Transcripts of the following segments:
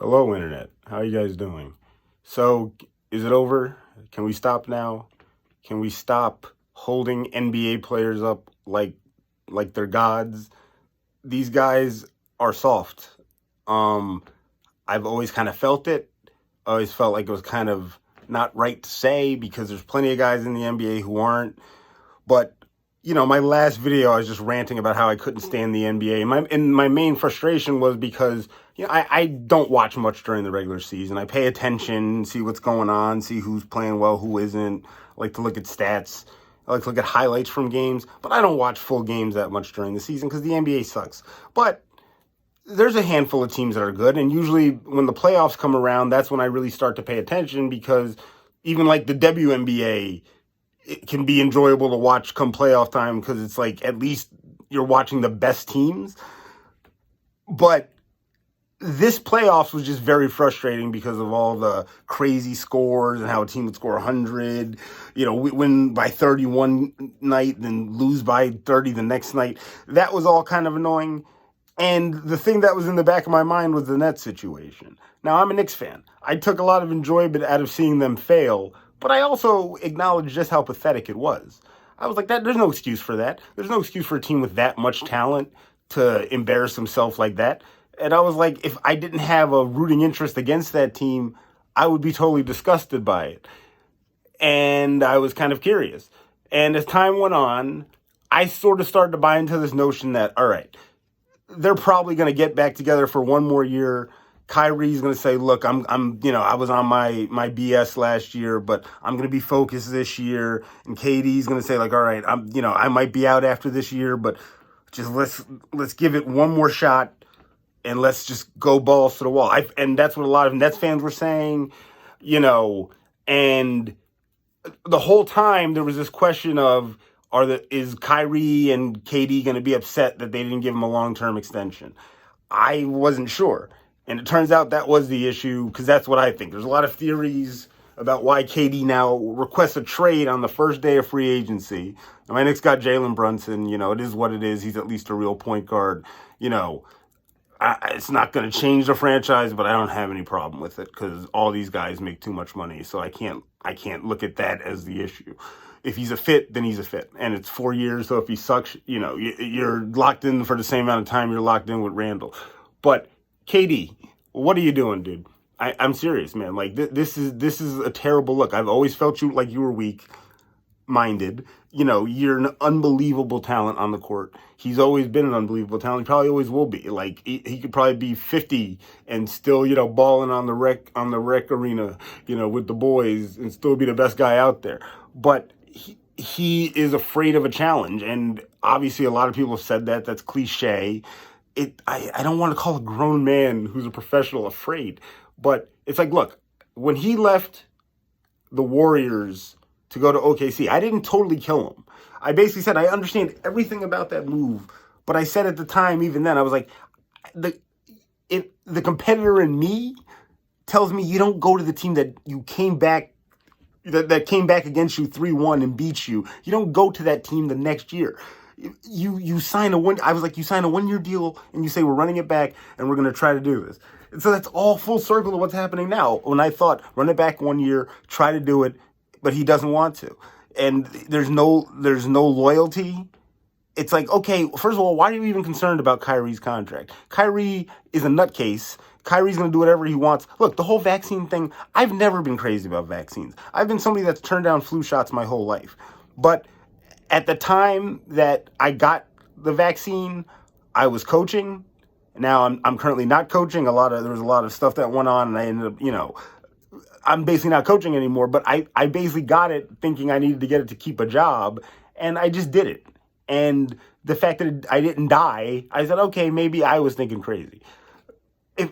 Hello, Internet. How are you guys doing? So, is it over? Can we stop now? Can we stop holding NBA players up like they're gods? These guys are soft. Um, I've always kind of felt it. I always felt like it was kind of not right to say because there's plenty of guys in the NBA who aren't. But my last video, I was just ranting about how I couldn't stand the NBA. And my main frustration was because I don't watch much during the regular season. I pay attention, see what's going on, see who's playing well, who isn't. I like to look at stats. I like to look at highlights from games, but I don't watch full games that much during the season because the NBA sucks. But there's a handful of teams that are good, and usually when the playoffs come around, that's when I really start to pay attention because even like the WNBA, it can be enjoyable to watch come playoff time because it's like at least you're watching the best teams. But this playoffs was just very frustrating because of all the crazy scores and how a team would score 100, win by 30 one night, then lose by 30 the next night. That was all kind of annoying. And the thing that was in the back of my mind was the Nets situation. Now, I'm a Knicks fan. I took a lot of enjoyment out of seeing them fail, but I also acknowledged just how pathetic it was. I was like, there's no excuse for that. There's no excuse for a team with that much talent to embarrass himself like that. And I was like, if I didn't have a rooting interest against that team, I would be totally disgusted by it. And I was kind of curious. And as time went on, I sort of started to buy into this notion that, all right, they're probably going to get back together for one more year. Kyrie's going to say, look, I was on my BS last year, but I'm going to be focused this year. And KD's going to say like, all right, I might be out after this year, but just let's give it one more shot and let's just go balls to the wall. And that's what a lot of Nets fans were saying, and the whole time there was this question of, is Kyrie and KD going to be upset that they didn't give him a long-term extension? I wasn't sure. And it turns out that was the issue because that's what I think. There's a lot of theories about why KD now requests a trade on the first day of free agency. And my Knicks got Jalen Brunson. It is what it is. He's at least a real point guard. It's not going to change the franchise, but I don't have any problem with it because all these guys make too much money. So I can't look at that as the issue. If he's a fit, then he's a fit. And it's 4 years, so if he sucks, you're locked in for the same amount of time you're locked in with Randall. But KD, what are you doing, dude? I'm serious, man. Like, this is a terrible look. I've always felt you like you were weak-minded. You're an unbelievable talent on the court. He's always been an unbelievable talent. He probably always will be. Like, he could probably be 50 and still, balling on the rec arena, with the boys and still be the best guy out there. But he is afraid of a challenge. And obviously a lot of people have said that. That's cliche. I don't want to call a grown man who's a professional afraid. But it's like, look, when he left the Warriors to go to OKC, I didn't totally kill him. I basically said I understand everything about that move. But I said at the time, even then, I was like, the competitor in me tells me you don't go to the team that you came back that came back against you 3-1 and beat you. You don't go to that team the next year. You sign you sign a 1-year deal and you say we're running it back and we're going to try to do this. And so that's all full circle of what's happening now. When I thought run it back 1 year, try to do it, but he doesn't want to. And there's no loyalty. It's like, okay, first of all, why are you even concerned about Kyrie's contract? Kyrie is a nutcase. Kyrie's going to do whatever he wants. Look, the whole vaccine thing, I've never been crazy about vaccines. I've been somebody that's turned down flu shots my whole life. But at the time that I got the vaccine, I was coaching. Now I'm currently not coaching. There was a lot of stuff that went on, and I ended up, I'm basically not coaching anymore. But I basically got it thinking I needed to get it to keep a job, and I just did it. And the fact that I didn't die, I said, okay, maybe I was thinking crazy.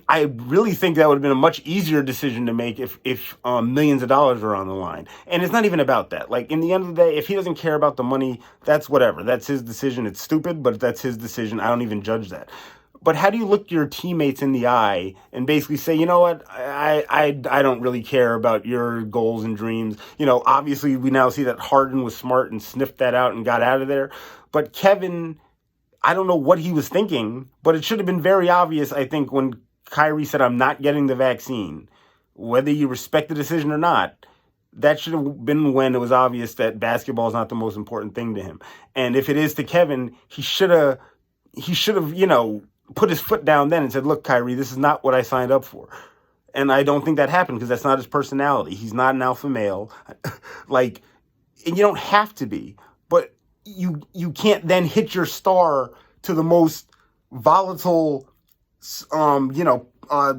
I really think that would have been a much easier decision to make if millions of dollars were on the line. And it's not even about that. Like, in the end of the day, if he doesn't care about the money, that's whatever. That's his decision. It's stupid, but that's his decision. I don't even judge that. But how do you look your teammates in the eye and basically say, you know what, I don't really care about your goals and dreams? Obviously we now see that Harden was smart and sniffed that out and got out of there. But Kevin, I don't know what he was thinking, but it should have been very obvious, I think, when Kyrie said, I'm not getting the vaccine, whether you respect the decision or not, that should have been when it was obvious that basketball is not the most important thing to him. And if it is to Kevin, he should have, put his foot down then and said, look, Kyrie, this is not what I signed up for. And I don't think that happened because that's not his personality. He's not an alpha male. And you don't have to be, but you can't then hit your star to the most volatile,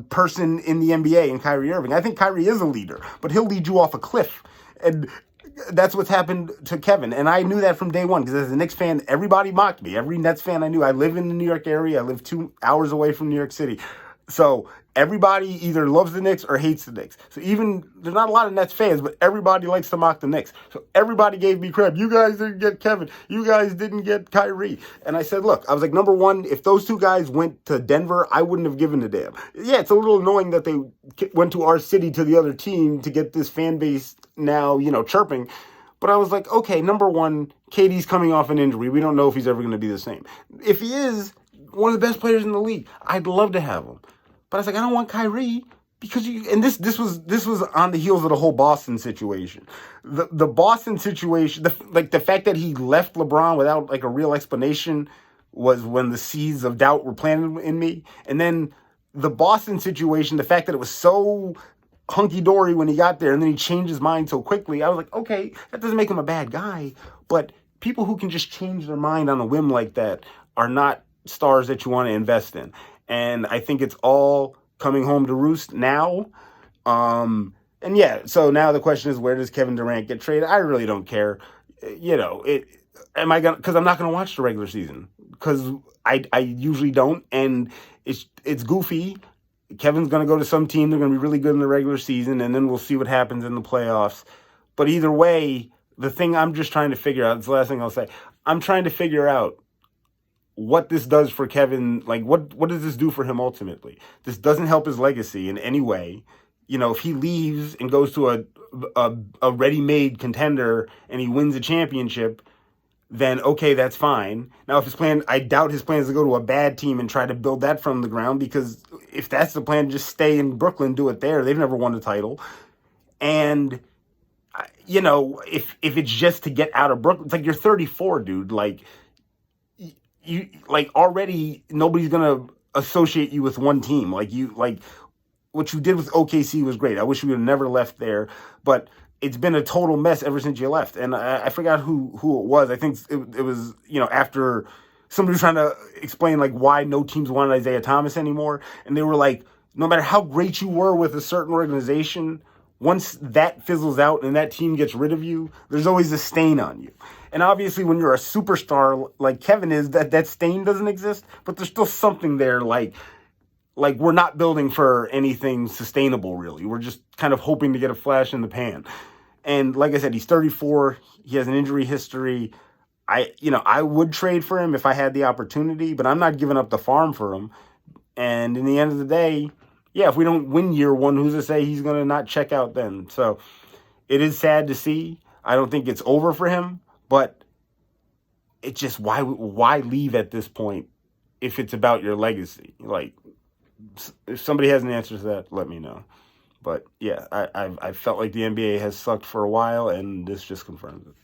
person in the NBA in Kyrie Irving. I think Kyrie is a leader, but he'll lead you off a cliff. And that's what's happened to Kevin. And I knew that from day one because as a Knicks fan, everybody mocked me. Every Nets fan I knew. I live in the New York area. I live 2 hours away from New York City. So everybody either loves the Knicks or hates the Knicks. So even, there's not a lot of Nets fans, but everybody likes to mock the Knicks. So everybody gave me crap. You guys didn't get Kevin. You guys didn't get Kyrie. And I said, look, I was like, number one, if those 2 guys went to Denver, I wouldn't have given a damn. Yeah, it's a little annoying that they went to our city, to the other team, to get this fan base now, chirping. But I was like, okay, number one, KD's coming off an injury. We don't know if he's ever going to be the same. If he is one of the best players in the league, I'd love to have him. But I was like, I don't want Kyrie because this was on the heels of the whole Boston situation. The Boston situation, the fact that he left LeBron without a real explanation was when the seeds of doubt were planted in me. And then the Boston situation, the fact that it was so hunky-dory when he got there and then he changed his mind so quickly, I was like, okay, that doesn't make him a bad guy. But people who can just change their mind on a whim like that are not stars that you want to invest in. And I think it's all coming home to roost now. And yeah, so now the question is, where does Kevin Durant get traded? I really don't care. Because I'm not gonna watch the regular season because I usually don't, and it's goofy. Kevin's gonna go to some team. They're gonna be really good in the regular season, and then we'll see what happens in the playoffs. But either way, the thing I'm just trying to figure out, it's the last thing I'll say, I'm trying to figure out what this does for Kevin. What does this do for him ultimately? This doesn't help his legacy in any way. If he leaves and goes to a ready-made contender and he wins a championship, then okay, that's fine. Now, if his plan, I doubt his plan is to go to a bad team and try to build that from the ground, because if that's the plan, just stay in Brooklyn, do it there. They've never won a title. And, if it's just to get out of Brooklyn, it's like you're 34, dude. You already nobody's gonna associate you with one team. What you did with OKC was great. I wish you would have never left there, but it's been a total mess ever since you left. And I forgot who it was. I think it was after somebody was trying to explain why no teams wanted Isaiah Thomas anymore, and they were like, no matter how great you were with a certain organization, once that fizzles out and that team gets rid of you, there's always a stain on you. And obviously when you're a superstar like Kevin is, that stain doesn't exist, but there's still something there, we're not building for anything sustainable, really. We're just kind of hoping to get a flash in the pan. And like I said, he's 34. He has an injury history. I would trade for him if I had the opportunity, but I'm not giving up the farm for him. And in the end of the day, yeah, if we don't win year one, who's to say he's going to not check out then? So it is sad to see. I don't think it's over for him, but it's just why leave at this point if it's about your legacy? If somebody has an answer to that, let me know. But yeah, I felt like the NBA has sucked for a while, and this just confirms it.